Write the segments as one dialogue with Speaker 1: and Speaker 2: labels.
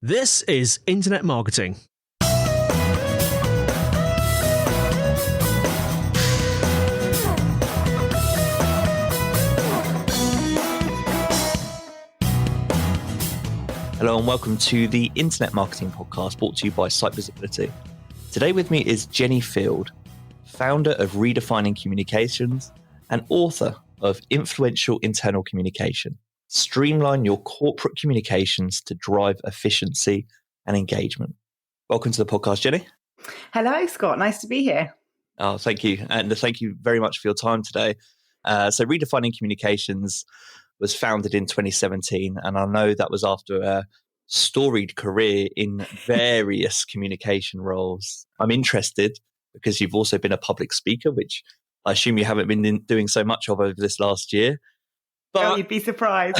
Speaker 1: This is Internet Marketing.
Speaker 2: Hello and welcome to the Internet Marketing Podcast brought to you by Site Visibility. Today with me is Jenni Field, founder of Redefining Communications and author of Influential Internal Communication. Streamline Your Corporate Communications to drive efficiency and engagement. Welcome to the podcast, Jenni.
Speaker 3: Hello, Scott. Nice to be here.
Speaker 2: Oh, thank you. And thank you very much for your time today. So Redefining Communications was founded in 2017, and I know that was after a storied career in various communication roles. I'm interested because you've also been a public speaker, which I assume you haven't been doing so much of over this last year. But
Speaker 3: you'd be surprised.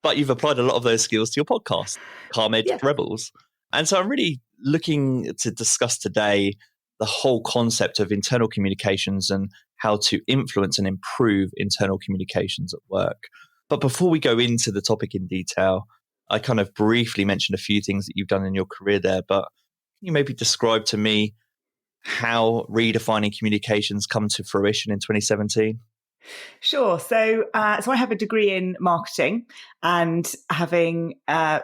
Speaker 2: But you've applied a lot of those skills to your podcast, Calm-Edged Rebels. And so I'm really looking to discuss today the whole concept of internal communications and how to influence and improve internal communications at work. But before we go into the topic in detail, I kind of briefly mentioned a few things that you've done in your career there, but can you maybe describe to me how Redefining Communications come to fruition in 2017?
Speaker 3: Sure. So I have a degree in marketing, and having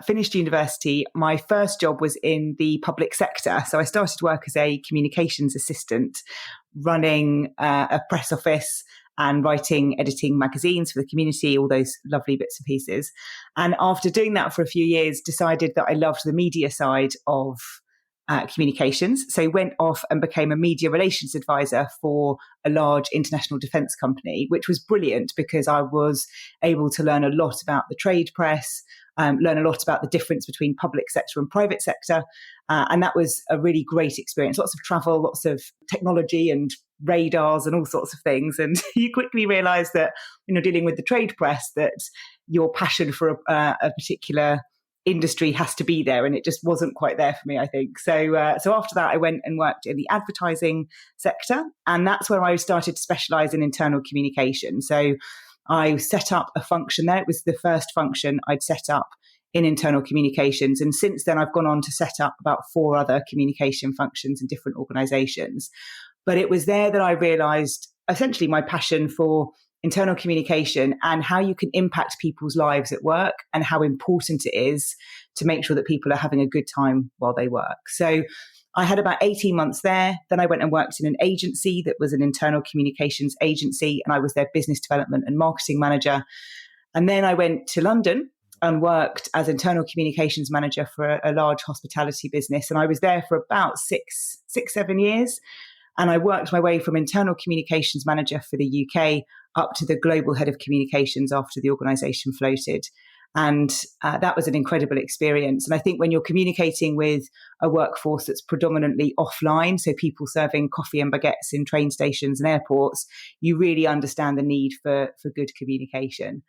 Speaker 3: finished university, my first job was in the public sector. So I started work as a communications assistant, running a press office and editing magazines for the community, all those lovely bits and pieces. And after doing that for a few years, decided that I loved the media side of communications. So went off and became a media relations advisor for a large international defense company, which was brilliant because I was able to learn a lot about the trade press, learn a lot about the difference between public sector and private sector. And that was a really great experience. Lots of travel, lots of technology and radars and all sorts of things. And you quickly realize that, dealing with the trade press, that your passion for a particular industry has to be there, and it just wasn't quite there for me, I think. So after that, I went and worked in the advertising sector, and that's where I started to specialize in internal communication. So I set up a function there. It was the first function I'd set up in internal communications, and since then I've gone on to set up about 4 other communication functions in different organizations. But it was there that I realized essentially my passion for internal communication and how you can impact people's lives at work, and how important it is to make sure that people are having a good time while they work. So I had about 18 months there. Then I went and worked in an agency that was an internal communications agency, and I was their business development and marketing manager. And then I went to London and worked as internal communications manager for a large hospitality business. And I was there for about 7 years. And I worked my way from internal communications manager for the UK up to the global head of communications after the organization floated. And that was an incredible experience. And I think when you're communicating with a workforce that's predominantly offline, so people serving coffee and baguettes in train stations and airports, you really understand the need for good communication.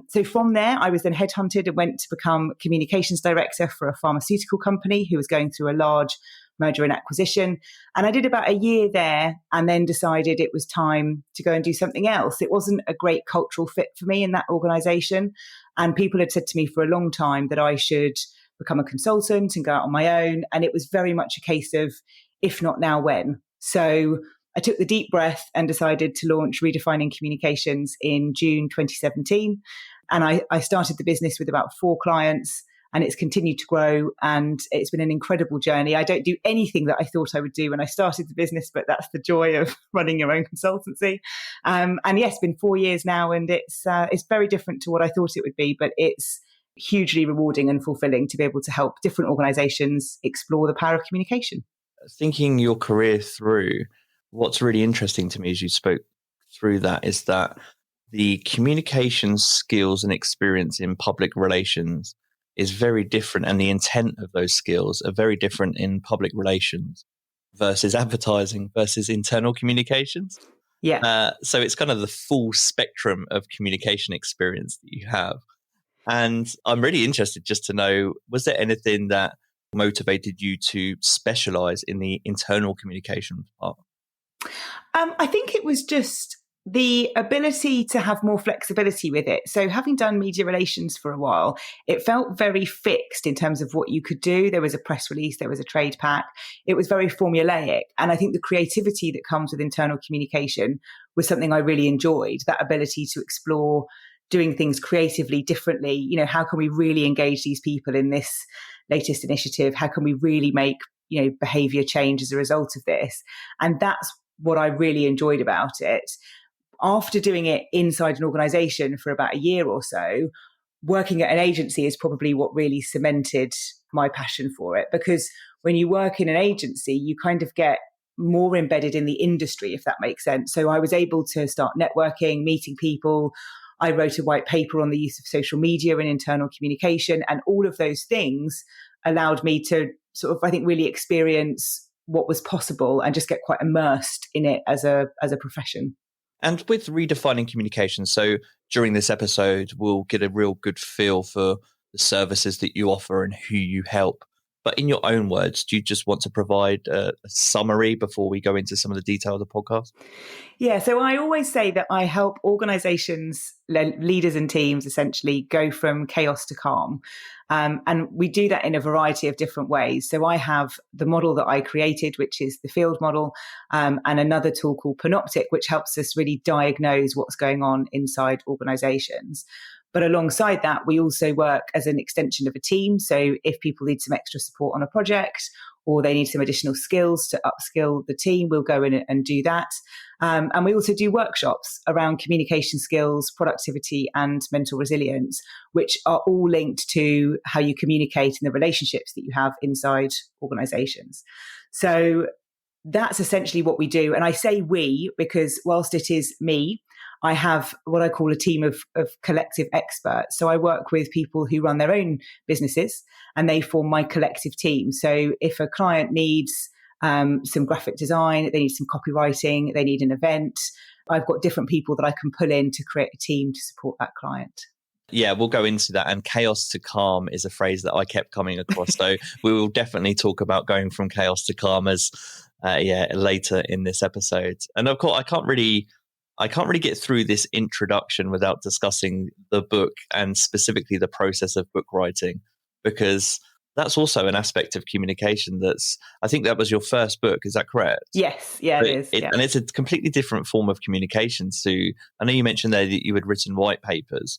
Speaker 3: So from there, I was then headhunted and went to become communications director for a pharmaceutical company who was going through a large merger and acquisition. And I did about a year there, and then decided it was time to go and do something else. It wasn't a great cultural fit for me in that organization. And people had said to me for a long time that I should become a consultant and go out on my own. And it was very much a case of, if not now, when? So I took the deep breath and decided to launch Redefining Communications in June 2017. And I started the business with about 4 clients. And it's continued to grow, and it's been an incredible journey. I don't do anything that I thought I would do when I started the business, but that's the joy of running your own consultancy. And yes, it's been 4 years now, and it's very different to what I thought it would be, but it's hugely rewarding and fulfilling to be able to help different organizations explore the power of communication.
Speaker 2: Thinking your career through, what's really interesting to me as you spoke through that is that the communication skills and experience in public relations is very different, and the intent of those skills are very different in public relations versus advertising versus internal communications.
Speaker 3: Yeah.
Speaker 2: So it's kind of the full spectrum of communication experience that you have. And I'm really interested just to know, was there anything that motivated you to specialize in the internal communication part?
Speaker 3: I think it was just the ability to have more flexibility with it. So having done media relations for a while, it felt very fixed in terms of what you could do. There was a press release, there was a trade pack. It was very formulaic. And I think the creativity that comes with internal communication was something I really enjoyed, that ability to explore doing things creatively, differently. You know, how can we really engage these people in this latest initiative? How can we really make, behavior change as a result of this? And that's what I really enjoyed about it. After doing it inside an organization for about a year or so, working at an agency is probably what really cemented my passion for it. Because when you work in an agency, you kind of get more embedded in the industry, if that makes sense. So I was able to start networking, meeting people. I wrote a white paper on the use of social media in internal communication. And all of those things allowed me to sort of, I think, really experience what was possible and just get quite immersed in it as a profession.
Speaker 2: And with redefining communication, so during this episode, we'll get a real good feel for the services that you offer and who you help. But in your own words, do you just want to provide a summary before we go into some of the detail of the podcast?
Speaker 3: Yeah, so I always say that I help organizations, leaders and teams essentially go from chaos to calm. And we do that in a variety of different ways. So I have the model that I created, which is the Field model, and another tool called Panoptic, which helps us really diagnose what's going on inside organizations. But alongside that, we also work as an extension of a team. So if people need some extra support on a project or they need some additional skills to upskill the team, we'll go in and do that. And we also do workshops around communication skills, productivity, and mental resilience, which are all linked to how you communicate and the relationships that you have inside organizations. So that's essentially what we do. And I say we because whilst it is me, I have what I call a team of collective experts. So I work with people who run their own businesses and they form my collective team. So if a client needs some graphic design, they need some copywriting, they need an event, I've got different people that I can pull in to create a team to support that client.
Speaker 2: Yeah, we'll go into that. And chaos to calm is a phrase that I kept coming across. So we will definitely talk about going from chaos to calm as later in this episode. And of course, I can't really get through this introduction without discussing the book and specifically the process of book writing, because that's also an aspect of communication I think that was your first book. Is that correct?
Speaker 3: Yes. Yeah, it is. Yeah.
Speaker 2: And it's a completely different form of communication. So I know you mentioned there that you had written white papers,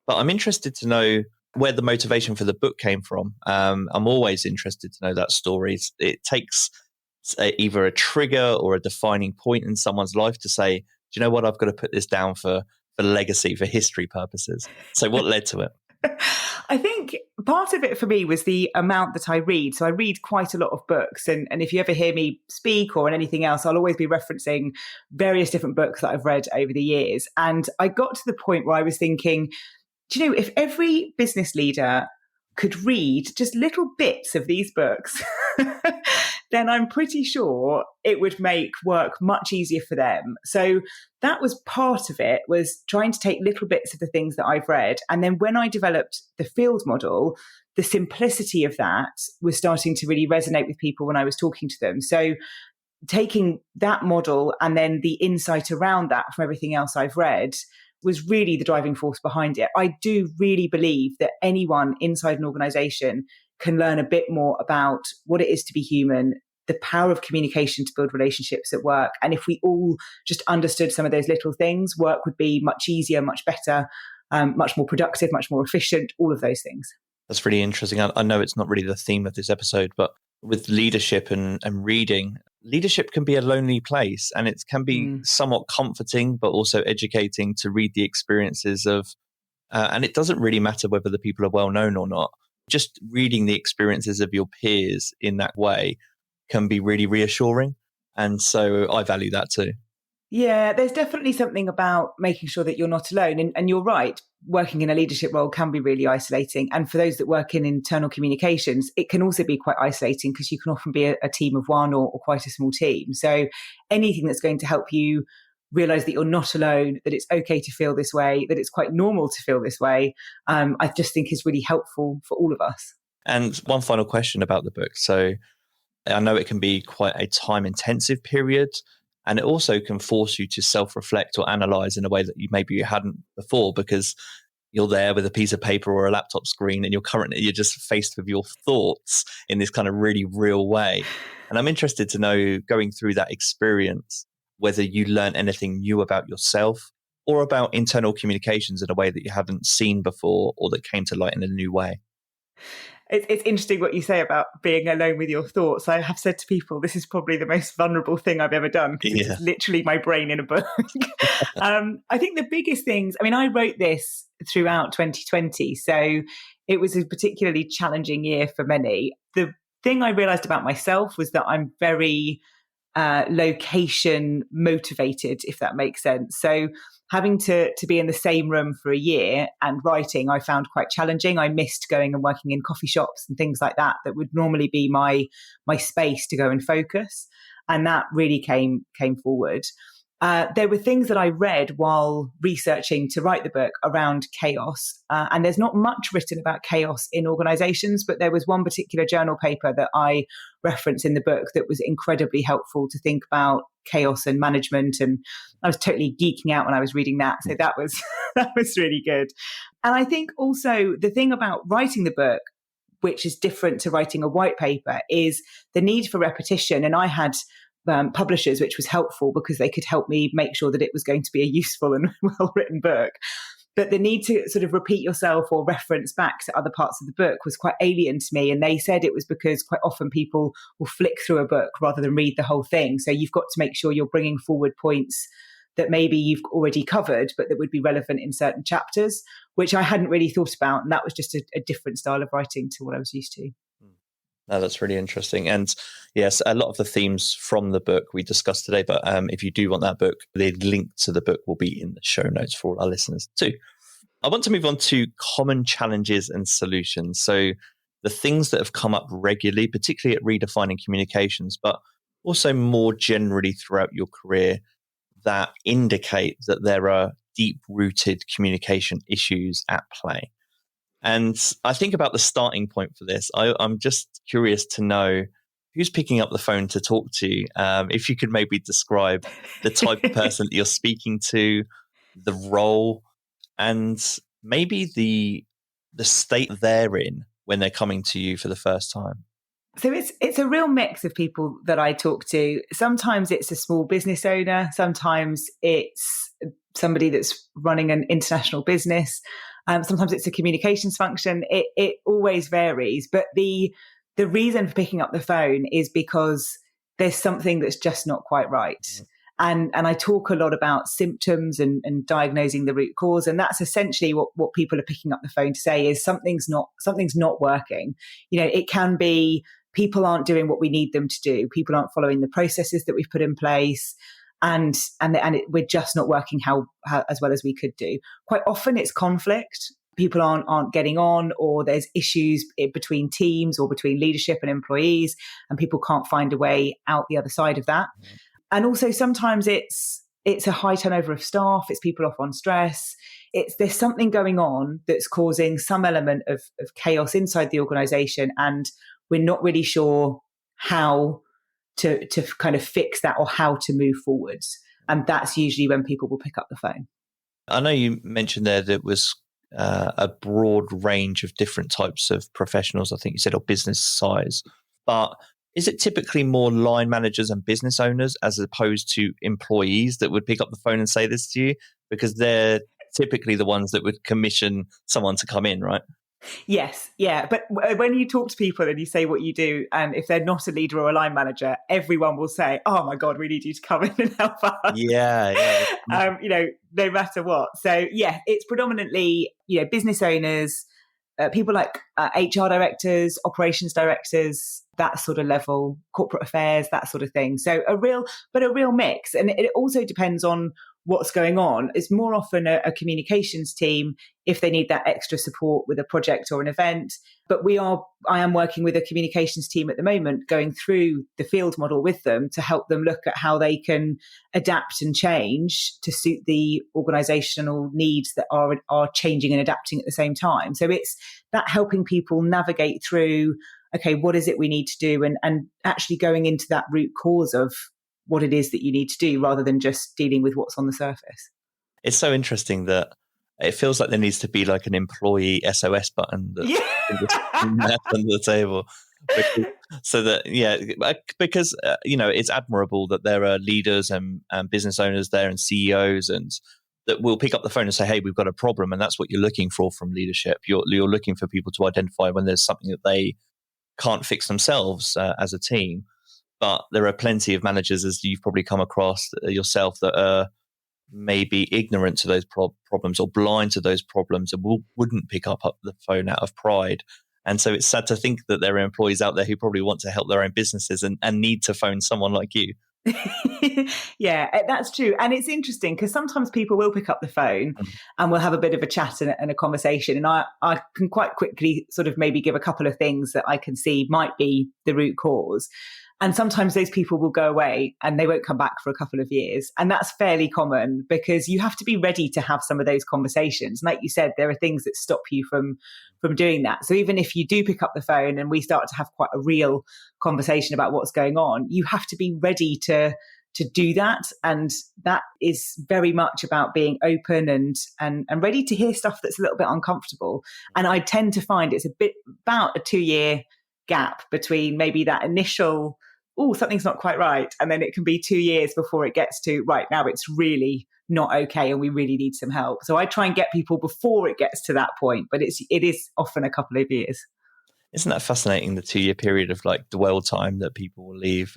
Speaker 2: but I'm interested to know where the motivation for the book came from. I'm always interested to know that story. It takes either a trigger or a defining point in someone's life to say, do you know what? I've got to put this down for legacy, for history purposes. So what led to it?
Speaker 3: I think part of it for me was the amount that I read. So I read quite a lot of books. And if you ever hear me speak or in anything else, I'll always be referencing various different books that I've read over the years. And I got to the point where I was thinking, do you know, if every business leader could read just little bits of these books, then I'm pretty sure it would make work much easier for them. So that was part of it, was trying to take little bits of the things that I've read. And then when I developed the Field model, the simplicity of that was starting to really resonate with people when I was talking to them. So taking that model and then the insight around that from everything else I've read was really the driving force behind it. I do really believe that anyone inside an organization can learn a bit more about what it is to be human, the power of communication to build relationships at work. And if we all just understood some of those little things, work would be much easier, much better, much more productive, much more efficient, all of those things.
Speaker 2: That's really interesting. I know it's not really the theme of this episode, but with leadership and reading, leadership can be a lonely place, and it can be somewhat comforting, but also educating to read the experiences of, and it doesn't really matter whether the people are well known or not. Just reading the experiences of your peers in that way can be really reassuring. And so I value that too.
Speaker 3: Yeah, there's definitely something about making sure that you're not alone. And you're right, working in a leadership role can be really isolating. And for those that work in internal communications, it can also be quite isolating because you can often be a team of one or quite a small team. So anything that's going to help you realize that you're not alone, that it's okay to feel this way, that it's quite normal to feel this way, I just think is really helpful for all of us.
Speaker 2: And one final question about the book. So I know it can be quite a time-intensive period And it also can force you to self-reflect or analyze in a way that you hadn't before, because you're there with a piece of paper or a laptop screen and you're just faced with your thoughts in this kind of really real way. And I'm interested to know, going through that experience, whether you learned anything new about yourself or about internal communications in a way that you haven't seen before or that came to light in a new way.
Speaker 3: It's interesting what you say about being alone with your thoughts. I have said to people, this is probably the most vulnerable thing I've ever done, because it's literally my brain in a book. I think the biggest things, I wrote this throughout 2020, so it was a particularly challenging year for many. The thing I realized about myself was that I'm very location motivated, if that makes sense. So having to be in the same room for a year and writing, I found quite challenging. I missed going and working in coffee shops and things like that would normally be my space to go and focus. And that really came forward. There were things that I read while researching to write the book around chaos. And there's not much written about chaos in organizations, but there was one particular journal paper that I reference in the book that was incredibly helpful to think about chaos and management. And I was totally geeking out when I was reading that. So that was really good. And I think also the thing about writing the book, which is different to writing a white paper, is the need for repetition. And I had publishers, which was helpful because they could help me make sure that it was going to be a useful and well-written book. But the need to sort of repeat yourself or reference back to other parts of the book was quite alien to me. And they said it was because quite often people will flick through a book rather than read the whole thing. So you've got to make sure you're bringing forward points that maybe you've already covered, but that would be relevant in certain chapters, which I hadn't really thought about. And that was just a different style of writing to what I was used to.
Speaker 2: No, that's really interesting. And yes, a lot of the themes from the book we discussed today, but if you do want that book, the link to the book will be in the show notes for all our listeners too. I want to move on to common challenges and solutions. So the things that have come up regularly, particularly at Redefining Communications, but also more generally throughout your career, that indicate that there are deep-rooted communication issues at play. And I think about the starting point for this. I'm just curious to know who's picking up the phone to talk to. If you could maybe describe the type of person that you're speaking to, the role, and maybe the state they're in when they're coming to you for the first time.
Speaker 3: So it's a real mix of people that I talk to. Sometimes it's a small business owner. Sometimes it's somebody that's running an international business. Sometimes it's a communications function. It always varies. But the reason for picking up the phone is because there's something that's just not quite right. And I talk a lot about symptoms and diagnosing the root cause. And that's essentially what people are picking up the phone to say is something's not working. It can be people aren't doing what we need them to do. People aren't following the processes that we've put in place. And we're just not working how as well as we could do. Quite often it's conflict. People aren't getting on, or there's issues between teams or between leadership and employees, and people can't find a way out the other side of that. And also sometimes it's a high turnover of staff. It's people off on stress. There's something going on that's causing some element of chaos inside the organization, and we're not really sure how to kind of fix that or how to move forwards. And that's usually when people will pick up the phone.
Speaker 2: I know you mentioned there that it was a broad range of different types of professionals, I think you said, or business size. But is it typically more line managers and business owners as opposed to employees that would pick up the phone and say this to you? Because they're typically the ones that would commission someone to come in, right?
Speaker 3: Yes, yeah. But when you talk to people and you say what you do, and if they're not a leader or a line manager, everyone will say, "Oh my God, we need you to come in and help us."
Speaker 2: Yeah.
Speaker 3: No matter what. So yeah, it's predominantly business owners, people like HR directors, operations directors, that sort of level, corporate affairs, that sort of thing. So a real mix, and it also depends on what's going on. It's more often a communications team if they need that extra support with a project or an event. But I am working with a communications team at the moment, going through the field model with them to help them look at how they can adapt and change to suit the organizational needs that are changing and adapting at the same time. So it's that helping people navigate through, okay, what is it we need to do? And actually going into that root cause of what it is that you need to do rather than just dealing with what's on the surface.
Speaker 2: It's so interesting that it feels like there needs to be like an employee SOS button that's left under the table. Because it's admirable that there are leaders and business owners there and CEOs and that will pick up the phone and say, hey, we've got a problem. And that's what you're looking for from leadership. You're looking for people to identify when there's something that they can't fix themselves as a team. But there are plenty of managers, as you've probably come across yourself, that are maybe ignorant to those problems or blind to those problems and wouldn't pick up the phone out of pride. And so it's sad to think that there are employees out there who probably want to help their own businesses and need to phone someone like you.
Speaker 3: Yeah, that's true. And it's interesting because sometimes people will pick up the phone and we'll have a bit of a chat and a conversation. And I can quite quickly sort of maybe give a couple of things that I can see might be the root cause. And sometimes those people will go away and they won't come back for a couple of years. And that's fairly common because you have to be ready to have some of those conversations. And like you said, there are things that stop you from doing that. So even if you do pick up the phone and we start to have quite a real conversation about what's going on, you have to be ready to do that. And that is very much about being open and ready to hear stuff that's a little bit uncomfortable. And I tend to find it's a bit about a 2-year gap between maybe that initial, oh, something's not quite right. And then it can be 2 years before it gets to, right, now it's really not okay and we really need some help. So I try and get people before it gets to that point, but it is often a couple of years.
Speaker 2: Isn't that fascinating, the 2-year period of like dwell time that people will leave?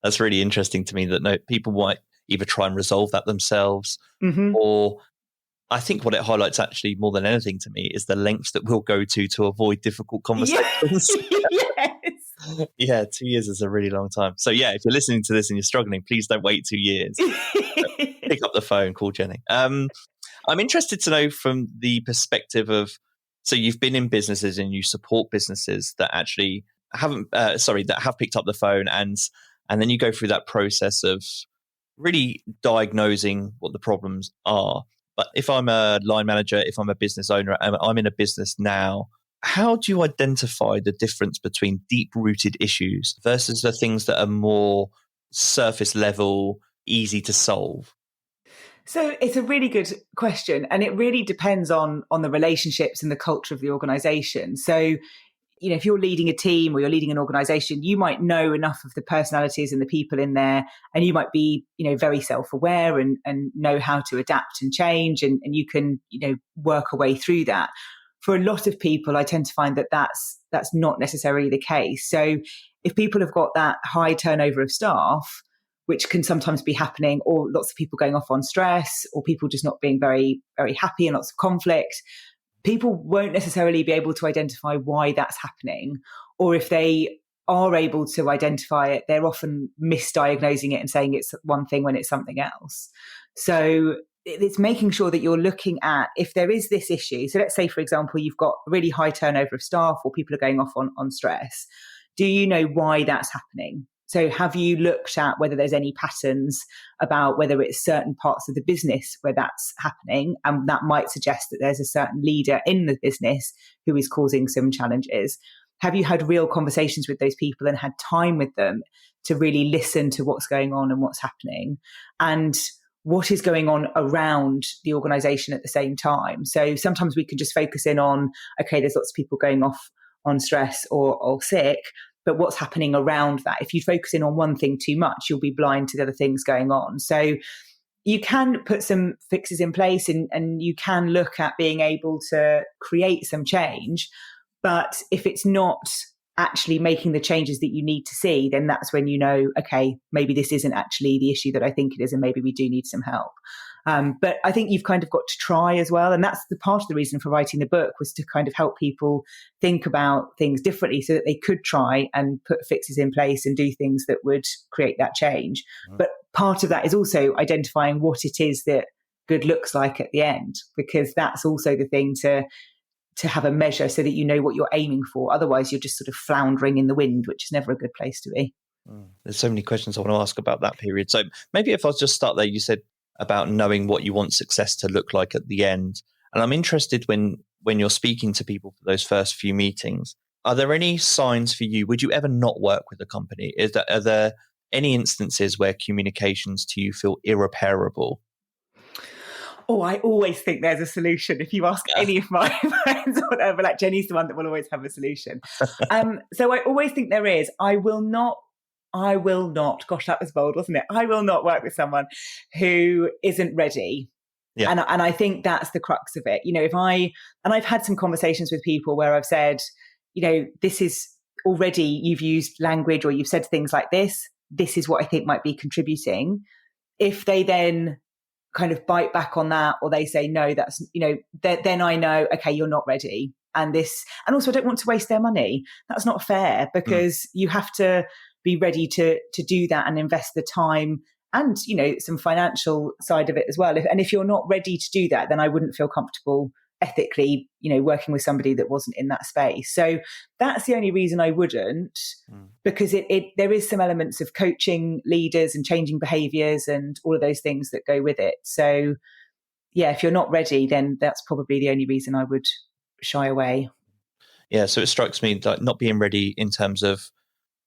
Speaker 2: That's really interesting to me that people might either try and resolve that themselves or I think what it highlights actually more than anything to me is the lengths that we'll go to avoid difficult conversations.
Speaker 3: Yes.
Speaker 2: Yeah, 2 years is a really long time. So yeah, if you're listening to this and you're struggling, please don't wait 2 years. Pick up the phone, call Jenni. I'm interested to know from the perspective of, so you've been in businesses and you support businesses that actually that have picked up the phone and then you go through that process of really diagnosing what the problems are. But if I'm a line manager, if I'm a business owner, I'm in a business now, how do you identify the difference between deep-rooted issues versus the things that are more surface level, easy to solve?
Speaker 3: So it's a really good question. And it really depends on the relationships and the culture of the organization. So, if you're leading a team or you're leading an organization, you might know enough of the personalities and the people in there, and you might be, very self-aware and know how to adapt and change, and you can, work a way through that. For a lot of people, I tend to find that that's not necessarily the case. So if people have got that high turnover of staff, which can sometimes be happening, or lots of people going off on stress, or people just not being very, very happy and lots of conflict, people won't necessarily be able to identify why that's happening. Or if they are able to identify it, they're often misdiagnosing it and saying it's one thing when it's something else. So it's making sure that you're looking at if there is this issue. So let's say, for example, you've got a really high turnover of staff or people are going off on stress. Do you know why that's happening? So have you looked at whether there's any patterns about whether it's certain parts of the business where that's happening? And that might suggest that there's a certain leader in the business who is causing some challenges. Have you had real conversations with those people and had time with them to really listen to what's going on and what's happening? And what is going on around the organization at the same time? So sometimes we can just focus in on, okay, there's lots of people going off on stress or sick, but what's happening around that? If you focus in on one thing too much, you'll be blind to the other things going on. So you can put some fixes in place and you can look at being able to create some change. But if it's not actually making the changes that you need to see, then that's when you know, okay, maybe this isn't actually the issue that I think it is, and maybe we do need some help. But I think you've kind of got to try as well. And that's the part of the reason for writing the book, was to kind of help people think about things differently so that they could try and put fixes in place and do things that would create that change. Mm-hmm. But part of that is also identifying what it is that good looks like at the end, because that's also the thing to have a measure so that you know what you're aiming for. Otherwise, you're just sort of floundering in the wind, which is never a good place to be.
Speaker 2: There's so many questions I want to ask about that period. So maybe if I just start there, you said about knowing what you want success to look like at the end. And I'm interested when you're speaking to people for those first few meetings, are there any signs for you? Would you ever not work with a company? Are there any instances where communications to you feel irreparable?
Speaker 3: Oh, I always think there's a solution. If you ask any of my friends or whatever, like Jenni's the one that will always have a solution. So I always think there is. I will not, gosh, that was bold, wasn't it? I will not work with someone who isn't ready. Yeah. And I think that's the crux of it. I've had some conversations with people where I've said, this is already, you've used language or you've said things like this. This is what I think might be contributing. If they then kind of bite back on that, or they say, no, that's, then I know, okay, you're not ready. And also I don't want to waste their money. That's not fair, because you have to be ready to do that and invest the time and, some financial side of it as well. And if you're not ready to do that, then I wouldn't feel comfortable ethically, working with somebody that wasn't in that space. So that's the only reason I wouldn't, because there is some elements of coaching leaders and changing behaviors and all of those things that go with it. So yeah, if you're not ready, then that's probably the only reason I would shy away.
Speaker 2: Yeah. So it strikes me like not being ready in terms of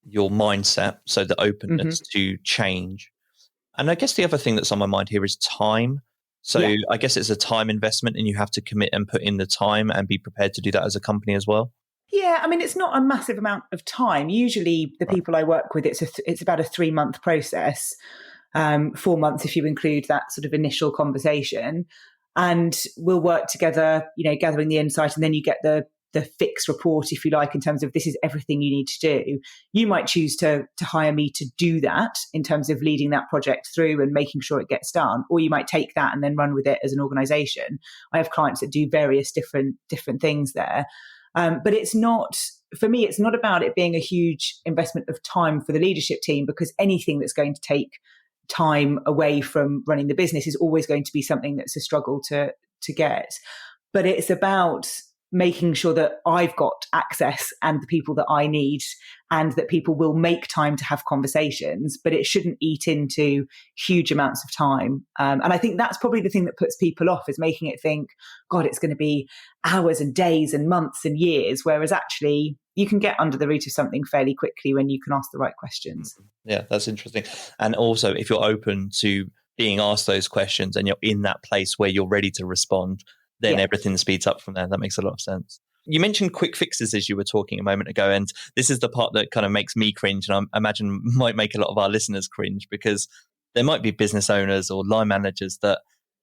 Speaker 2: your mindset. So the openness to change. And I guess the other thing that's on my mind here is time. So I guess it's a time investment, and you have to commit and put in the time and be prepared to do that as a company as well.
Speaker 3: Yeah, I mean, it's not a massive amount of time. Usually the people I work with, it's about a 3-month process, 4 months if you include that sort of initial conversation. And we'll work together, gathering the insight, and then you get the fixed report, if you like, in terms of this is everything you need to do. You might choose to hire me to do that in terms of leading that project through and making sure it gets done, or you might take that and then run with it as an organization. I have clients that do various different things there. But it's not, for me, it's not about it being a huge investment of time for the leadership team, because anything that's going to take time away from running the business is always going to be something that's a struggle to get. But it's about making sure that I've got access and the people that I need, and that people will make time to have conversations, but it shouldn't eat into huge amounts of time. And I think that's probably the thing that puts people off, is making it think, God, it's going to be hours and days and months and years, whereas actually you can get under the root of something fairly quickly when you can ask the right questions.
Speaker 2: Yeah, that's interesting. And also, if you're open to being asked those questions and you're in that place where you're ready to respond, then everything speeds up from there. That makes a lot of sense. You mentioned quick fixes as you were talking a moment ago, and this is the part that kind of makes me cringe, and I imagine might make a lot of our listeners cringe, because there might be business owners or line managers that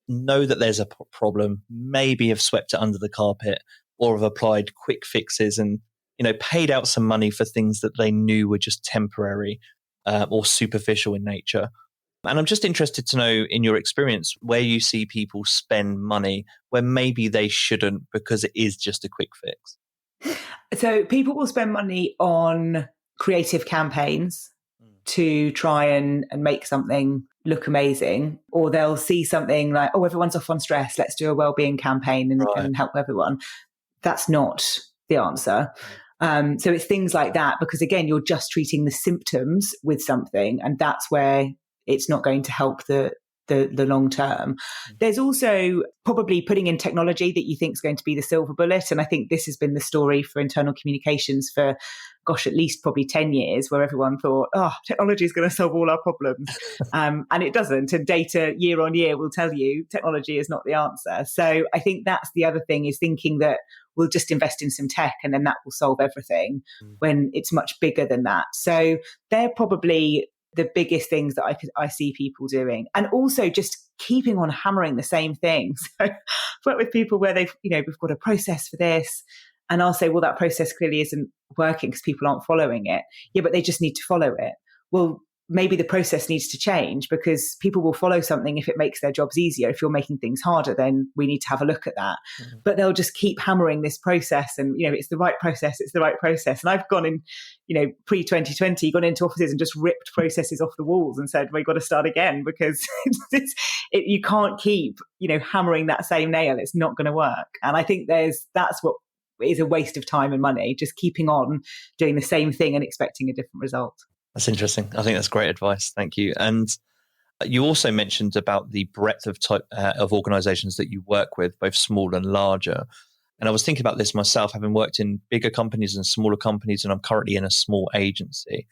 Speaker 2: know that there's a problem, maybe have swept it under the carpet, or have applied quick fixes and paid out some money for things that they knew were just temporary or superficial in nature. And I'm just interested to know, in your experience, where you see people spend money where maybe they shouldn't, because it is just a quick fix.
Speaker 3: So people will spend money on creative campaigns to try and make something look amazing, or they'll see something like, oh, everyone's off on stress, let's do a wellbeing campaign and help everyone. That's not the answer. So it's things like that, because again, you're just treating the symptoms with something, and that's where it's not going to help the long term. There's also probably putting in technology that you think is going to be the silver bullet. And I think this has been the story for internal communications for, at least probably 10 years, where everyone thought, technology is going to solve all our problems. And it doesn't. And data year on year will tell you technology is not the answer. So I think that's the other thing, is thinking that we'll just invest in some tech and then that will solve everything, when it's much bigger than that. So they're probably the biggest things that I see people doing. And also just keeping on hammering the same things. So I've worked with people where we've got a process for this, and I'll say, well, that process clearly isn't working because people aren't following it. Yeah, but they just need to follow it. Well, maybe the process needs to change, because people will follow something if it makes their jobs easier. If you're making things harder, then we need to have a look at that. But they'll just keep hammering this process, and it's the right process, it's the right process. And I've gone in, pre-2020, gone into offices and just ripped processes off the walls and said, we've got to start again, because you can't keep hammering that same nail. It's not going to work. And I think that's what is a waste of time and money, just keeping on doing the same thing and expecting a different result.
Speaker 2: That's interesting. I think that's great advice. Thank you. And you also mentioned about the breadth of type of organizations that you work with, both small and larger. And I was thinking about this myself, having worked in bigger companies and smaller companies, and I'm currently in a small agency.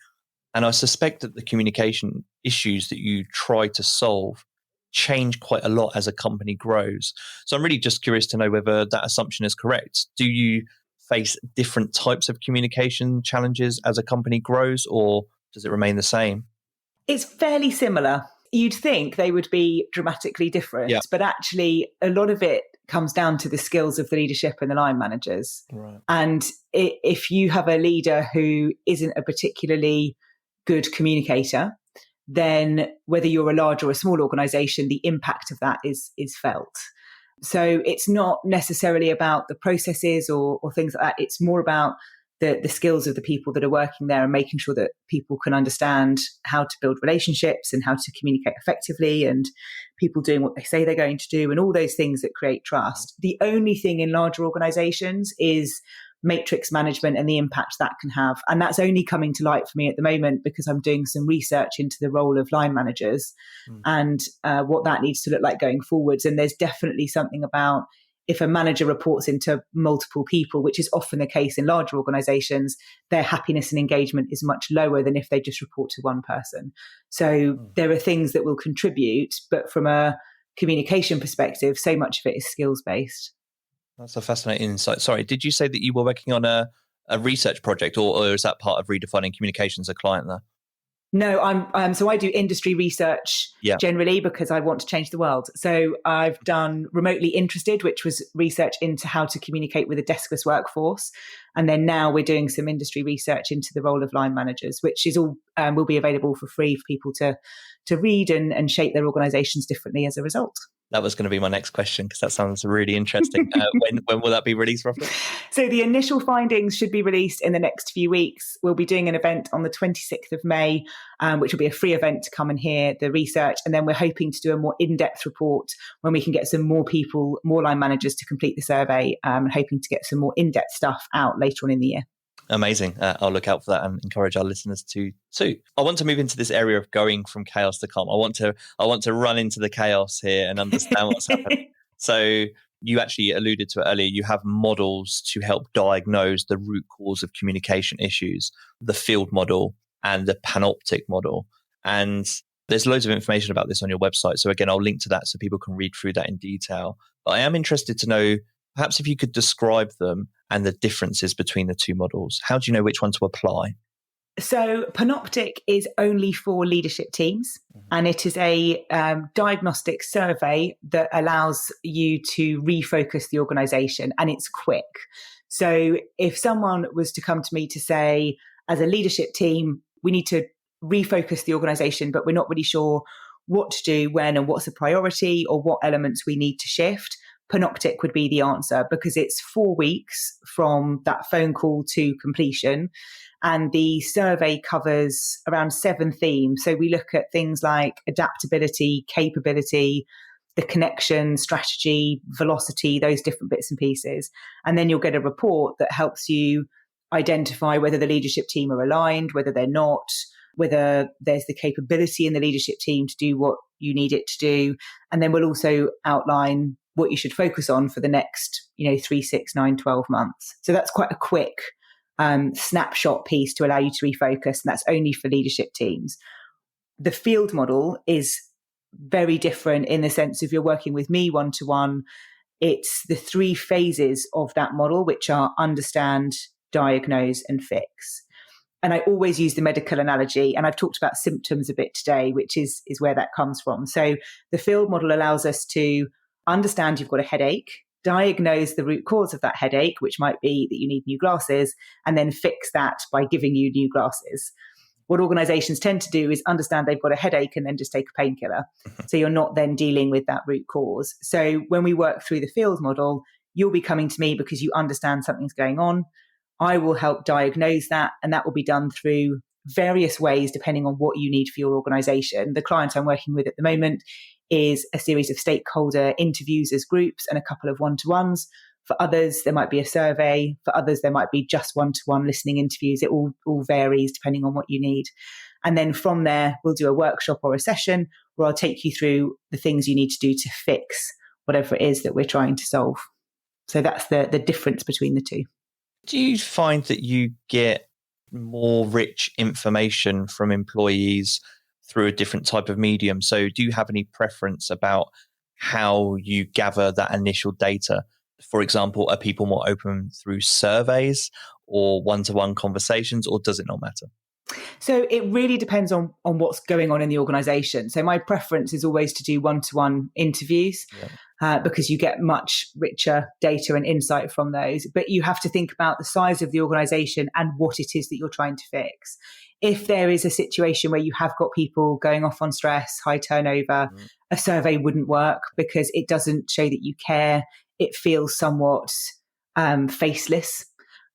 Speaker 2: And I suspect that the communication issues that you try to solve change quite a lot as a company grows. So I'm really just curious to know whether that assumption is correct. Do you face different types of communication challenges as a company grows, or does it remain the same?
Speaker 3: It's fairly similar. You'd think they would be dramatically different, but actually a lot of it comes down to the skills of the leadership and the line managers.
Speaker 2: Right.
Speaker 3: And if you have a leader who isn't a particularly good communicator, then whether you're a large or a small organization, the impact of that is felt. So it's not necessarily about the processes or things like that. It's more about the skills of the people that are working there and making sure that people can understand how to build relationships and how to communicate effectively, and people doing what they say they're going to do, and all those things that create trust. The only thing in larger organizations is matrix management and the impact that can have. And that's only coming to light for me at the moment because I'm doing some research into the role of line managers and what that needs to look like going forwards. And there's definitely something about if a manager reports into multiple people, which is often the case in larger organizations, their happiness and engagement is much lower than if they just report to one person. So there are things that will contribute, but from a communication perspective, so much of it is skills-based.
Speaker 2: That's a fascinating insight. Sorry, did you say that you were working on a research project, or is that part of Redefining Communications, a client there?
Speaker 3: No, so I do industry research generally because I want to change the world. So I've done Remotely Interested, which was research into how to communicate with a deskless workforce. And then now we're doing some industry research into the role of line managers, which is all will be available for free for people to read and shape their organizations differently as a result.
Speaker 2: That was going to be my next question because that sounds really interesting. When will that be released roughly?
Speaker 3: So the initial findings should be released in the next few weeks. We'll be doing an event on the 26th of May, which will be a free event to come and hear the research. And then we're hoping to do a more in-depth report when we can get some more people, more line managers to complete the survey, hoping to get some more in-depth stuff out later on in the year.
Speaker 2: Amazing. I'll look out for that and encourage our listeners to too. I want to move into this area of going from chaos to calm. I want to run into the chaos here and understand what's happening. So you actually alluded to it earlier. You have models to help diagnose the root cause of communication issues, the field model and the panoptic model. And there's loads of information about this on your website. So again, I'll link to that so people can read through that in detail. But I am interested to know, perhaps if you could describe them and the differences between the two models. How do you know which one to apply?
Speaker 3: So Panoptic is only for leadership teams, and it is a diagnostic survey that allows you to refocus the organization, and it's quick. So if someone was to come to me to say, as a leadership team, we need to refocus the organization, but we're not really sure what to do, when, and what's a priority, or what elements we need to shift, Panoptic would be the answer, because it's 4 weeks from that phone call to completion. And the survey covers around 7 themes. So we look at things like adaptability, capability, the connection, strategy, velocity, those different bits and pieces. And then you'll get a report that helps you identify whether the leadership team are aligned, whether they're not, whether there's the capability in the leadership team to do what you need it to do. And then we'll also outline what you should focus on for the next, 3, 6, 9, 12 months. So that's quite a quick snapshot piece to allow you to refocus. And that's only for leadership teams. The field model is very different in the sense of you're working with me one-to-one. It's the 3 phases of that model, which are understand, diagnose, and fix. And I always use the medical analogy, and I've talked about symptoms a bit today, which is where that comes from. So the field model allows us to understand you've got a headache, diagnose the root cause of that headache, which might be that you need new glasses, and then fix that by giving you new glasses. What organizations tend to do is understand they've got a headache and then just take a painkiller. So you're not then dealing with that root cause. So when we work through the field model, you'll be coming to me because you understand something's going on. I will help diagnose that, and that will be done through various ways depending on what you need for your organization. The client I'm working with at the moment is a series of stakeholder interviews as groups and a couple of one-to-ones. For others, there might be a survey. For others, there might be just one-to-one listening interviews. It all varies depending on what you need. And then from there, we'll do a workshop or a session where I'll take you through the things you need to do to fix whatever it is that we're trying to solve. So that's the difference between the two.
Speaker 2: Do you find that you get more rich information from employees through a different type of medium. So do you have any preference about how you gather that initial data? For example, are people more open through surveys or one-to-one conversations, or does it not matter?
Speaker 3: So it really depends on what's going on in the organization. So my preference is always to do one-to-one interviews because you get much richer data and insight from those. But you have to think about the size of the organization and what it is that you're trying to fix. If there is a situation where you have got people going off on stress, high turnover, a survey wouldn't work because it doesn't show that you care. It feels somewhat faceless,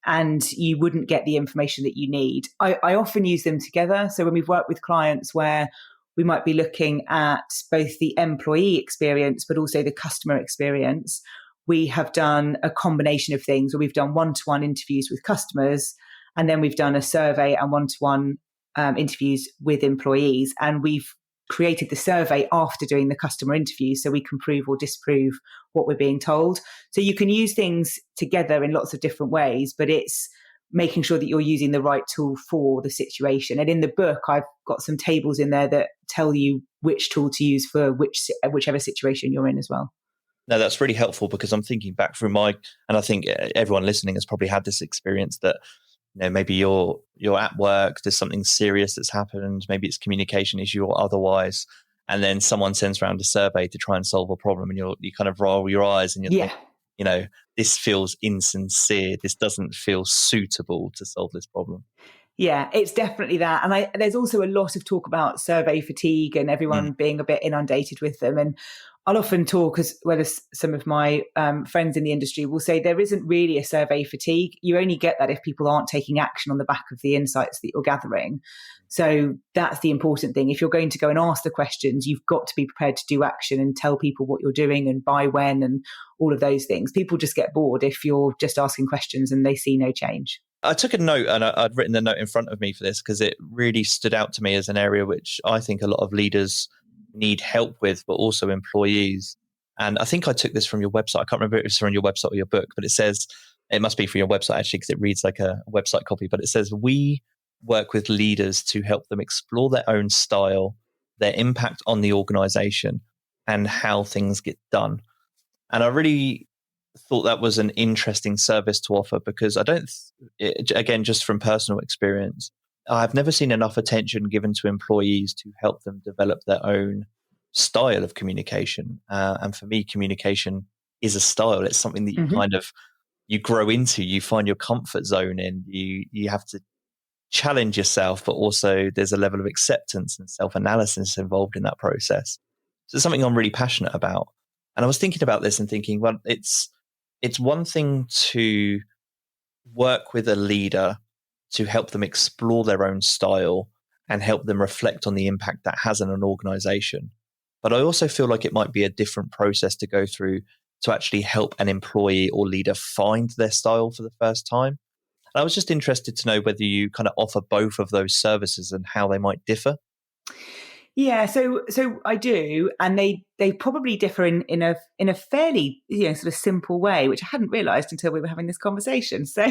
Speaker 3: and you wouldn't get the information that you need. I often use them together. So when we've worked with clients where we might be looking at both the employee experience, but also the customer experience, we have done a combination of things where we've done one-to-one interviews with customers, and then we've done a survey and one-to-one interviews with employees. And we've created the survey after doing the customer interviews so we can prove or disprove what we're being told. So you can use things together in lots of different ways, but it's making sure that you're using the right tool for the situation. And in the book, I've got some tables in there that tell you which tool to use for whichever situation you're in as well.
Speaker 2: No, that's really helpful because I'm thinking back through and I think everyone listening has probably had this experience that, you know, maybe you're at work, there's something serious that's happened, maybe it's communication issue or otherwise, and then someone sends around a survey to try and solve a problem, and you kind of roll your eyes and you think, you know, this feels insincere. This doesn't feel suitable to solve this problem.
Speaker 3: Yeah, it's definitely that. And there's also a lot of talk about survey fatigue and everyone being a bit inundated with them. And I'll often talk, as well as some of my friends in the industry will say, there isn't really a survey fatigue. You only get that if people aren't taking action on the back of the insights that you're gathering. So that's the important thing. If you're going to go and ask the questions, you've got to be prepared to do action and tell people what you're doing and by when and all of those things. People just get bored if you're just asking questions and they see no change.
Speaker 2: I took a note, and I'd written the note in front of me for this because it really stood out to me as an area which I think a lot of leaders need help with, but also employees. And I think I took this from your website. I can't remember if it's from your website or your book, but it says, it must be from your website actually, because it reads like a website copy, but it says, we work with leaders to help them explore their own style, their impact on the organization, and how things get done. And I really thought that was an interesting service to offer because again, just from personal experience, I've never seen enough attention given to employees to help them develop their own style of communication. And for me, communication is a style. It's something that you you grow into, you find your comfort zone in, you have to challenge yourself, but also there's a level of acceptance and self-analysis involved in that process. So it's something I'm really passionate about. And I was thinking about this and thinking, well, it's one thing to work with a leader to help them explore their own style and help them reflect on the impact that has on an organization. But I also feel like it might be a different process to go through to actually help an employee or leader find their style for the first time. And I was just interested to know whether you kind of offer both of those services and how they might differ.
Speaker 3: Yeah, so I do, and they probably differ in a fairly sort of simple way, which I hadn't realised until we were having this conversation. So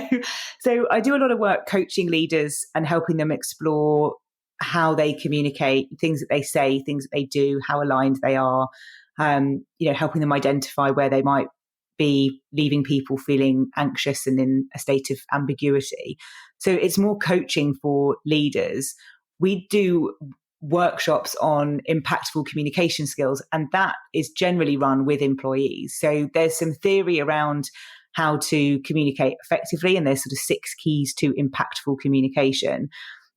Speaker 3: I do a lot of work coaching leaders and helping them explore how they communicate, things that they say, things that they do, how aligned they are, helping them identify where they might be leaving people feeling anxious and in a state of ambiguity. So it's more coaching for leaders. We do workshops on impactful communication skills, and that is generally run with employees. So there's some theory around how to communicate effectively, and there's sort of 6 keys to impactful communication.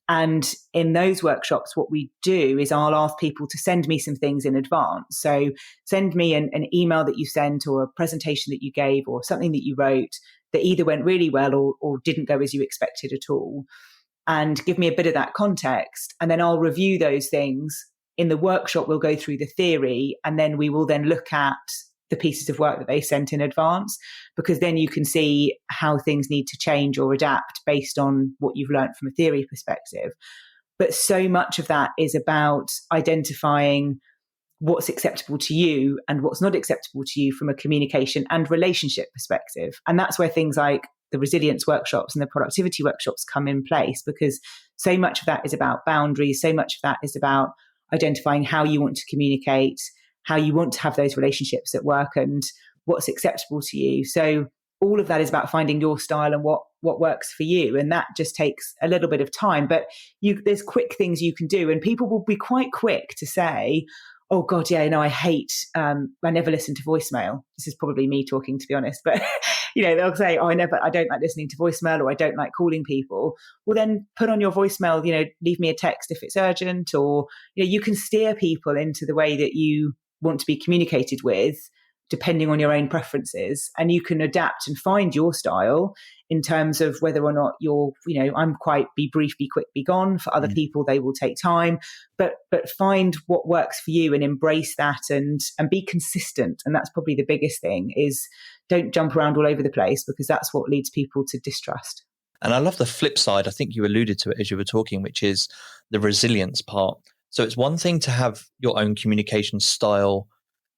Speaker 3: And in those workshops, what we do is I'll ask people to send me some things in advance. So send me an email that you sent or a presentation that you gave or something that you wrote that either went really well or didn't go as you expected at all. And give me a bit of that context. And then I'll review those things. In the workshop, we'll go through the theory, and then we will then look at the pieces of work that they sent in advance, because then you can see how things need to change or adapt based on what you've learned from a theory perspective. But so much of that is about identifying what's acceptable to you and what's not acceptable to you from a communication and relationship perspective. And that's where things like the resilience workshops and the productivity workshops come in place, because so much of that is about boundaries. So much of that is about identifying how you want to communicate, how you want to have those relationships at work, and what's acceptable to you. So all of that is about finding your style and what works for you. And that just takes a little bit of time, but there's quick things you can do. And people will be quite quick to say, oh God, yeah, no, I hate, I never listen to voicemail. This is probably me talking, to be honest, but they'll say, oh, I don't like listening to voicemail, or I don't like calling people. Well, then put on your voicemail, leave me a text if it's urgent, or, you can steer people into the way that you want to be communicated with, depending on your own preferences. And you can adapt and find your style in terms of whether or not you're, I'm quite be brief, be quick, be gone. For other people, they will take time, but find what works for you and embrace that, and be consistent. And that's probably the biggest thing, is don't jump around all over the place, because that's what leads people to distrust.
Speaker 2: And I love the flip side. I think you alluded to it as you were talking, which is the resilience part. So it's one thing to have your own communication style,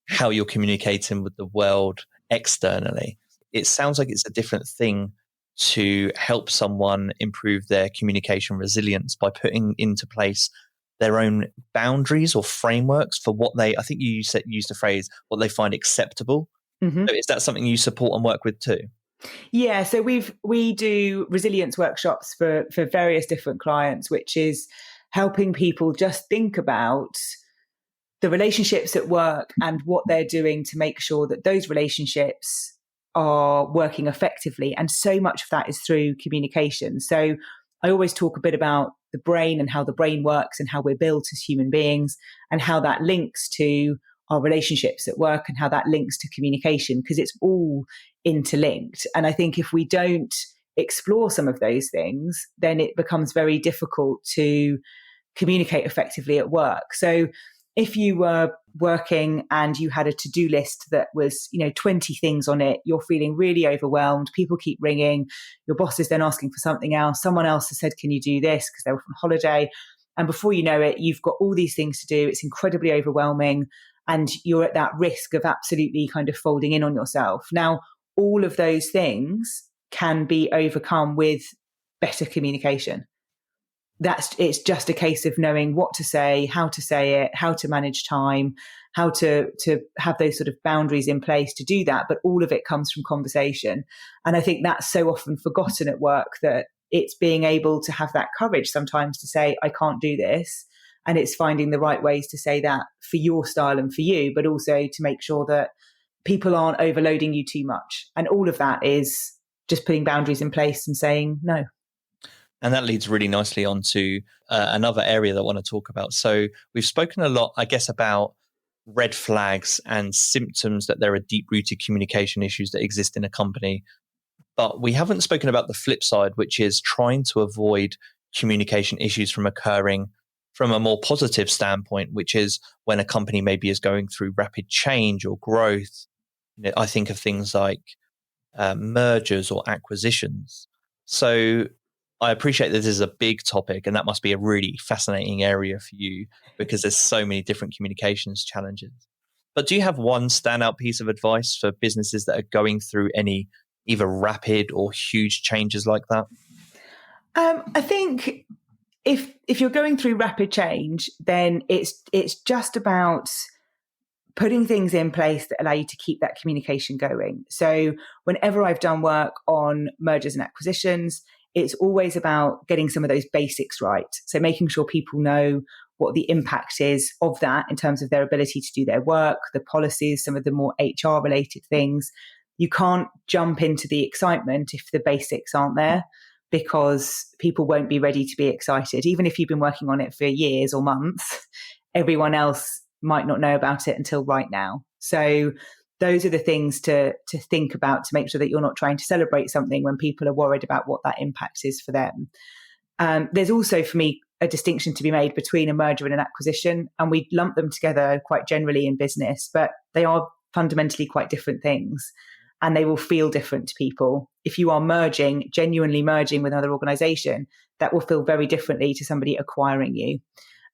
Speaker 2: how you're communicating with the world externally. It sounds like it's a different thing to help someone improve their communication resilience by putting into place their own boundaries or frameworks for what I think you used the phrase, what they find acceptable. Mm-hmm. So is that something you support and work with too?
Speaker 3: Yeah, so we do resilience workshops for various different clients, which is helping people just think about the relationships at work and what they're doing to make sure that those relationships are working effectively. And so much of that is through communication. So I always talk a bit about the brain and how the brain works and how we're built as human beings, and how that links to our relationships at work and how that links to communication, because it's all interlinked. And I think if we don't explore some of those things, then it becomes very difficult to communicate effectively at work. So if you were working and you had a to-do list that was, 20 things on it, you're feeling really overwhelmed, people keep ringing, your boss is then asking for something else, someone else has said, can you do this? Because they're off on holiday. And before you know it, you've got all these things to do. It's incredibly overwhelming. And you're at that risk of absolutely kind of folding in on yourself. Now, all of those things can be overcome with better communication. It's just a case of knowing what to say it, how to manage time, how to have those sort of boundaries in place to do that. But all of it comes from conversation. And I think that's so often forgotten at work, that it's being able to have that courage sometimes to say, I can't do this. And it's finding the right ways to say that for your style and for you, but also to make sure that people aren't overloading you too much. And all of that is just putting boundaries in place and saying no.
Speaker 2: And that leads really nicely onto another area that I want to talk about. So we've spoken a lot, I guess, about red flags and symptoms that there are deep-rooted communication issues that exist in a company. But we haven't spoken about the flip side, which is trying to avoid communication issues from occurring from a more positive standpoint, which is when a company maybe is going through rapid change or growth. I think of things like mergers or acquisitions. So I appreciate that this is a big topic, and that must be a really fascinating area for you, because there's so many different communications challenges. But do you have one standout piece of advice for businesses that are going through any either rapid or huge changes like that?
Speaker 3: I think if you're going through rapid change, then it's just about putting things in place that allow you to keep that communication going. So whenever I've done work on mergers and acquisitions, it's always about getting some of those basics right. So making sure people know what the impact is of that in terms of their ability to do their work, the policies, some of the more HR related things. You can't jump into the excitement if the basics aren't there, because people won't be ready to be excited. Even if you've been working on it for years or months, everyone else might not know about it until right now. So those are the things to think about, to make sure that you're not trying to celebrate something when people are worried about what that impact is for them. There's also, for me, a distinction to be made between a merger and an acquisition, and we lump them together quite generally in business, but they are fundamentally quite different things, and they will feel different to people. If you are genuinely merging with another organization, that will feel very differently to somebody acquiring you.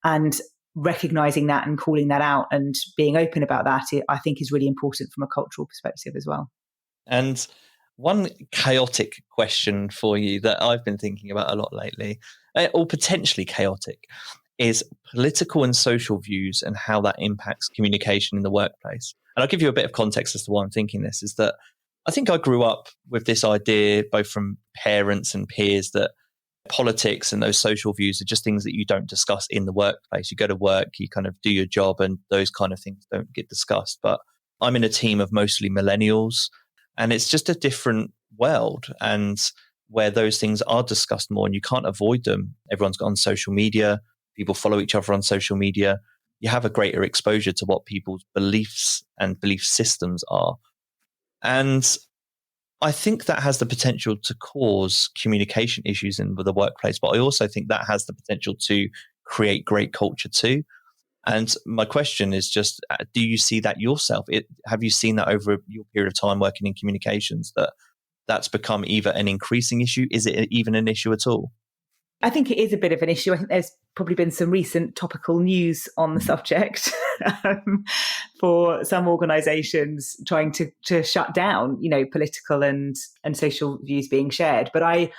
Speaker 3: And recognizing that and calling that out and being open about that, I think, is really important from a cultural perspective as well.
Speaker 2: And One chaotic question for you that I've been thinking about a lot lately, or potentially chaotic, is political and social views and how that impacts communication in the workplace. And I'll give you a bit of context as to why I'm thinking this, is that I think I grew up with this idea, both from parents and peers, that politics and those social views are just things that you don't discuss in the workplace. You go to work, you kind of do your job, and those kind of things don't get discussed. But I'm in a team of mostly millennials, and it's just a different world, and where those things are discussed more and you can't avoid them. Everyone's got on social media. People follow each other on social media. You have a greater exposure to what people's beliefs and belief systems are. And I think that has the potential to cause communication issues in the workplace, but I also think that has the potential to create great culture too. And my question is just, do you see that yourself? Have you seen that over your period of time working in communications, that's become either an increasing issue? Is it even an issue at all?
Speaker 3: I think it is a bit of an issue. I think there's probably been some recent topical news on the subject for some organisations trying to shut down, political and social views being shared. But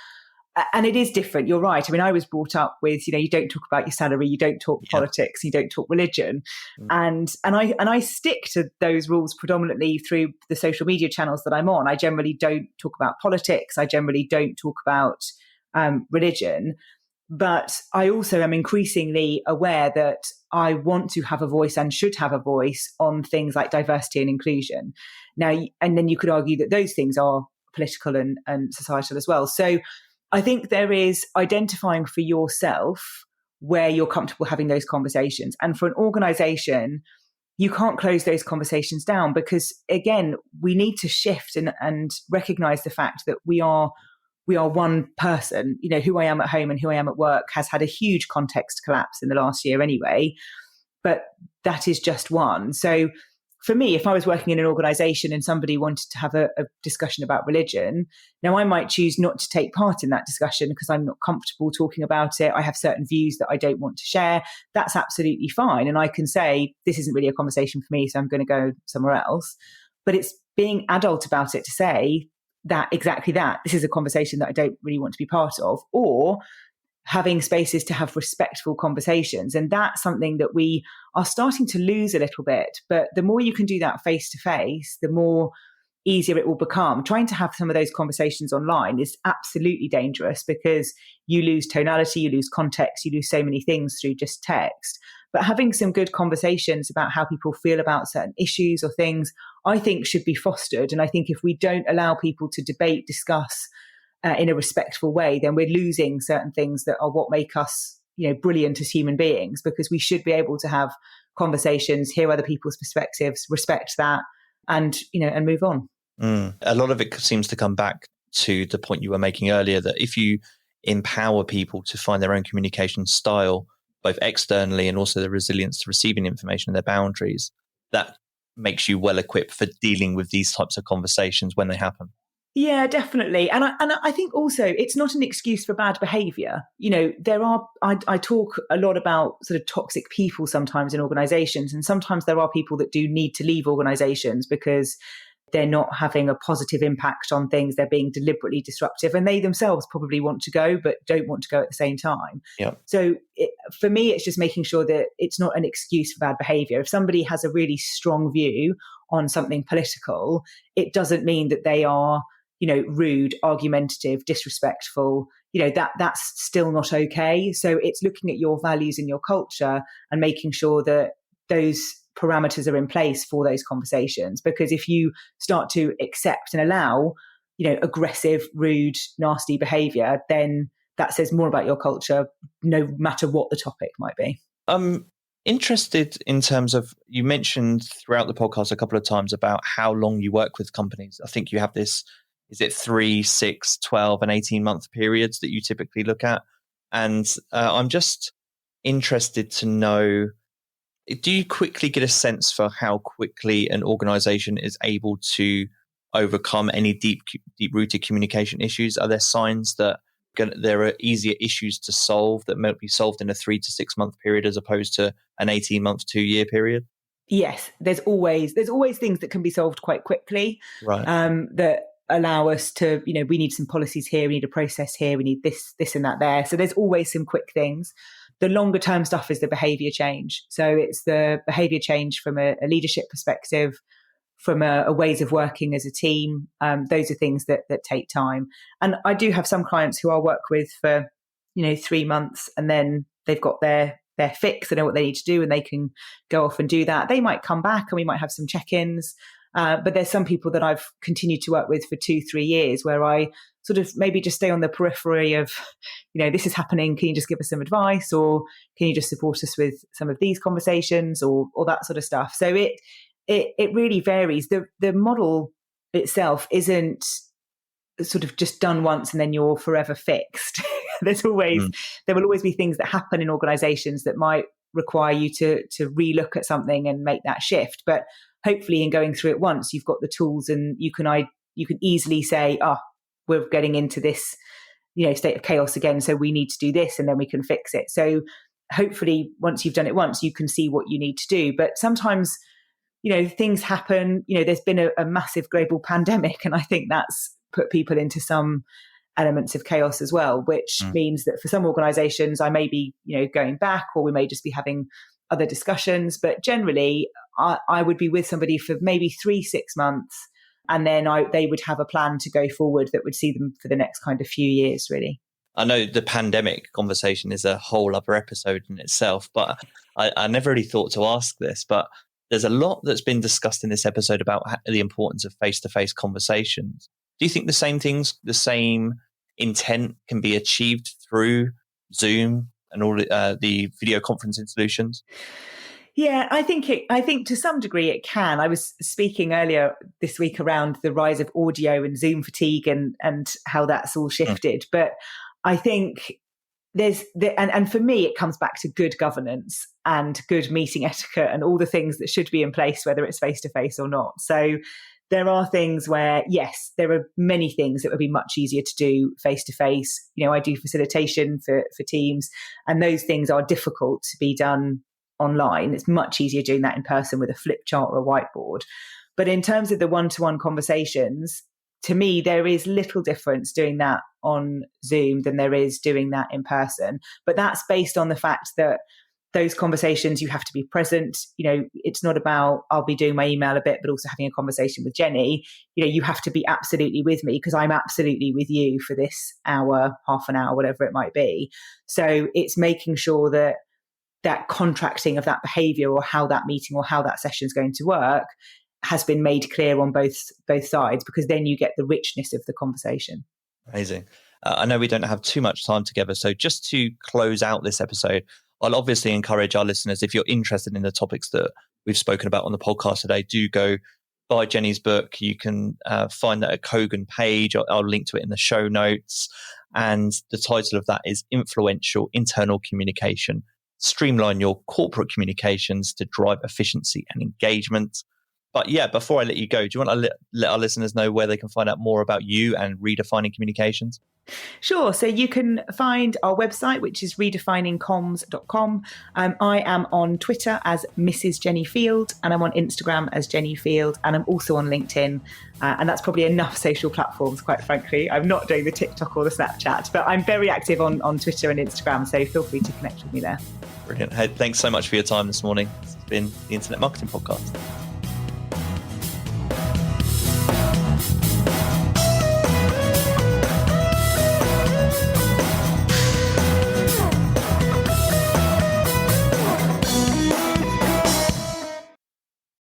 Speaker 3: and it is different. You're right. I mean, I was brought up with, you don't talk about your salary, you don't talk politics, you don't talk religion, and I stick to those rules predominantly through the social media channels that I'm on. I generally don't talk about politics. I generally don't talk about religion. But I also am increasingly aware that I want to have a voice and should have a voice on things like diversity and inclusion. Now, and then you could argue that those things are political and societal as well. So I think there is identifying for yourself where you're comfortable having those conversations. And for an organization, you can't close those conversations down because, again, we need to shift and recognize the fact that we are one person. Who I am at home and who I am at work has had a huge context collapse in the last year anyway, but that is just one. So for me, if I was working in an organization and somebody wanted to have a discussion about religion, now I might choose not to take part in that discussion because I'm not comfortable talking about it. I have certain views that I don't want to share. That's absolutely fine. And I can say, this isn't really a conversation for me, so I'm going to go somewhere else. But it's being adult about it to say, exactly that. This is a conversation that I don't really want to be part of, or having spaces to have respectful conversations. And that's something that we are starting to lose a little bit. But the more you can do that face to face, the more easier it will become. Trying to have some of those conversations online is absolutely dangerous because you lose tonality, you lose context, you lose so many things through just text. But having some good conversations about how people feel about certain issues or things, I think should be fostered. And I think if we don't allow people to debate, discuss in a respectful way, then we're losing certain things that are what make us, brilliant as human beings, because we should be able to have conversations, hear other people's perspectives, respect that, and move on.
Speaker 2: A lot of it seems to come back to the point you were making earlier, that if you empower people to find their own communication style, both externally and also the resilience to receiving information and their boundaries, that makes you well equipped for dealing with these types of conversations when they happen.
Speaker 3: Yeah, definitely. And I think also it's not an excuse for bad behavior. I talk a lot about sort of toxic people sometimes in organizations, and sometimes there are people that do need to leave organizations because they're not having a positive impact on things. They're being deliberately disruptive, and they themselves probably want to go, but don't want to go at the same time.
Speaker 2: Yeah.
Speaker 3: So for me, it's just making sure that it's not an excuse for bad behavior. If somebody has a really strong view on something political, it doesn't mean that they are, rude, argumentative, disrespectful. That's still not okay. So it's looking at your values and your culture and making sure that those parameters are in place for those conversations. Because if you start to accept and allow, aggressive, rude, nasty behavior, then that says more about your culture, no matter what the topic might be.
Speaker 2: I'm interested in terms of, you mentioned throughout the podcast a couple of times about how long you work with companies. I think you have this, is it 3, 6, 12 and 18-month periods that you typically look at? And I'm just interested to know, do you quickly get a sense for how quickly an organization is able to overcome any deep-rooted communication issues? Are there signs that there are easier issues to solve that might be solved in a 3 to 6 month period as opposed to an 18-month, 2-year period?
Speaker 3: Yes, there's always things that can be solved quite quickly.
Speaker 2: Right.
Speaker 3: That allow us to, we need some policies here, we need a process here, we need this and that there. So there's always some quick things. The longer term stuff is the behavior change. So it's the behavior change from a leadership perspective, from a ways of working as a team. Those are things that take time. And I do have some clients who I'll work with for, 3 months, and then they've got their fix, they know what they need to do, and they can go off and do that. They might come back and we might have some check-ins. But there's some people that I've continued to work with for 2-3 years where I sort of maybe just stay on the periphery of, this is happening. Can you just give us some advice, or can you just support us with some of these conversations, or that sort of stuff? So it really varies. The model itself isn't sort of just done once and then you're forever fixed. There will always be things that happen in organizations that might require you to relook at something and make that shift. But hopefully in going through it once, you've got the tools and you can easily say, we're getting into this, state of chaos again. So we need to do this, and then we can fix it. So hopefully once you've done it once, you can see what you need to do. But sometimes, things happen. There's been a massive global pandemic, and I think that's put people into some elements of chaos as well, which means that for some organizations, I may be, going back, or we may just be having other discussions. But generally, I would be with somebody for maybe 3-6 months, and then they would have a plan to go forward that would see them for the next kind of few years, really.
Speaker 2: I know the pandemic conversation is a whole other episode in itself, but I never really thought to ask this, but there's a lot that's been discussed in this episode about the importance of face-to-face conversations. Do you think the same things, the same intent can be achieved through Zoom and all the video conferencing solutions?
Speaker 3: Yeah, I think to some degree it can. I was speaking earlier this week around the rise of audio and Zoom fatigue and how that's all shifted. But I think and for me, it comes back to good governance and good meeting etiquette and all the things that should be in place, whether it's face-to-face or not. So there are things where, yes, there are many things that would be much easier to do face-to-face. I do facilitation for teams, and those things are difficult to be done online. It's much easier doing that in person with a flip chart or a whiteboard. But in terms of the one-to-one conversations, to me, there is little difference doing that on Zoom than there is doing that in person. But that's based on the fact that those conversations, you have to be present. It's not about, I'll be doing my email a bit, but also having a conversation with Jenni. You have to be absolutely with me because I'm absolutely with you for this hour, half an hour, whatever it might be. So it's making sure that contracting of that behavior, or how that meeting or how that session is going to work, has been made clear on both sides, because then you get the richness of the conversation.
Speaker 2: Amazing. I know we don't have too much time together, so just to close out this episode, I'll obviously encourage our listeners, if you're interested in the topics that we've spoken about on the podcast today, do go buy Jenni's book. You can find that at Kogan page. I'll link to it in the show notes. And the title of that is Influential Internal Communication: Streamline Your Corporate Communications to Drive Efficiency and Engagement. But yeah, before I let you go, do you want to let our listeners know where they can find out more about you and Redefining Communications?
Speaker 3: Sure. So you can find our website, which is redefiningcoms.com. I am on Twitter as Mrs. Jenni Field, and I'm on Instagram as Jenni Field, and I'm also on LinkedIn. And that's probably enough social platforms, quite frankly. I'm not doing the TikTok or the Snapchat, but I'm very active on Twitter and Instagram. So feel free to connect with me there.
Speaker 2: Brilliant. Hey, thanks so much for your time this morning. It's been the Internet Marketing Podcast.